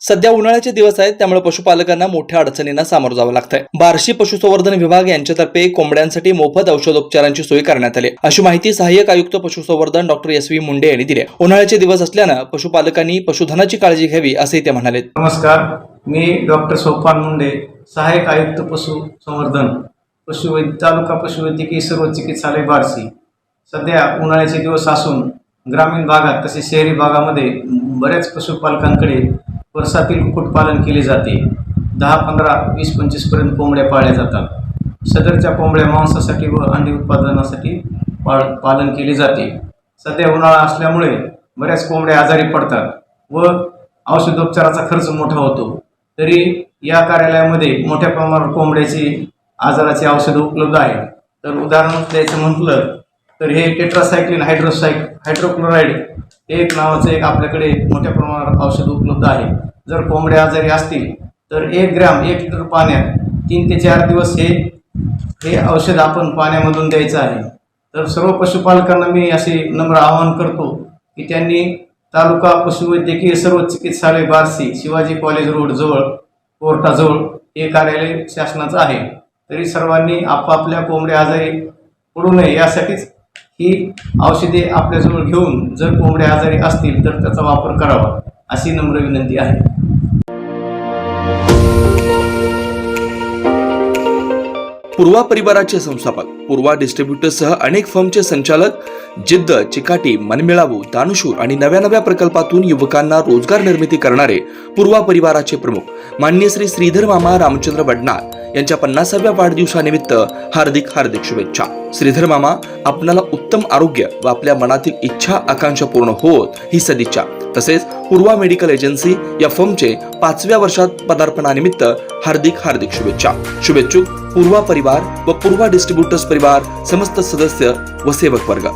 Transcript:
सध्या उन्हाळ्याचे दिवस आहेत, त्यामुळे पशुपालकांना मोठ्या अडचणींना सामोरं जावं लागतंय। बार्शी पशुसंवर्धन विभाग यांच्यातर्फे कोंबड्यांसाठी मोफत औषधोपचारांची सोय करण्यात आली, अशी माहिती सहाय्यक आयुक्त पशुसंवर्धन डॉक्टर एस.व्ही. मुंडे यांनी दिली। उन्हाळ्याचे दिवस असल्यानं पशुपालकांनी पशुधनाची काळजी घ्यावी, असे ते म्हणाले। नमस्कार, मी डॉक्टर सोपान मुंडे, सहाय्यक आयुक्त पशुसंवर्धन, तालुका पशुवैद्यकीय सर्व चिकित्सालय बार्शी। सध्या उन्हाळ्याचे दिवस असून ग्रामीण भागात तसेच शहरी भागामध्ये बऱ्याच पशुपालकांकडे वर्षातील कुक्कुटपालन केले जाते। 10, 15, 20, 25 पर्यंत कोंबड्या पाळल्या जातात। सदरच्या कोंबड्या मांसासाठी व अंडी उत्पादनासाठी पालन केले जाते। सध्या उन्हाळा असल्यामुळे बऱ्याच कोंबड्या आजारी पडतात व औषधोपचाराचा खर्च मोठा होतो। तरी या कार्यालयामध्ये मोठ्या प्रमाणावर कोंबड्याची आजाराची औषधं उपलब्ध आहेत। तर उदाहरण द्यायचं म्हटलं तर हे टेट्रासायक्लिन हायड्रोक्लोराइड एक नावाचं एक आपल्याकडे मोठ्या प्रमाणावर औषध उपलब्ध आहे। जर कोंबड्या आजारी असतील तर 1 ग्रॅम 1 लिटर पाण्यात 3 ते 4 दिवस हे औषध आपण पाण्यामधून द्यायचं आहे। तर सर्व पशुपालकांना मी असे नम्र आवाहन करतो की त्यांनी तालुका पशुवैद्यकीय सर्व चिकित्सालय बार्शी, शिवाजी कॉलेज रोड जवळ, कोर्टाजवळ हे कार्यालय शासनाचं आहे। तरी सर्वांनी आपापल्या कोंबड्या आजारी पडू नये यासाठीच ही औषधे आपल्याजवळ घेऊन जर कोंबड्या आजारी असतील तर त्याचा वापर करावा, अशी नम्र विनंती आहे। पूर्वा परिवाराचे संस्थापक, पूर्वा डिस्ट्रीब्युटर्ससह अनेक फर्मचे संचालक, जिद्द, चिकाटी, मनमिळावू, दानशूर आणि नव्या प्रकल्पातून युवकांना रोजगार निर्मिती करणारे पूर्वा परिवाराचे प्रमुख माननीय श्री श्रीधर मामा रामचंद्र वडनार यांच्या 50व्या वाढदिवसानिमित्त हार्दिक शुभेच्छा। श्रीधर मामा, आपणाला उत्तम आरोग्य व आपल्या मनातील इच्छा आकांक्षा पूर्ण होत ही सदिच्छा। तसेच पूर्वा मेडिकल एजन्सी या फर्मचे 5व्या वर्षात पदार्पणानिमित्त हार्दिक शुभेच्छा। शुभेच्छुक पूर्वा परिवार व पूर्वा डिस्ट्रीब्युटर्स परिवार, समस्त सदस्य व सेवक वर्ग।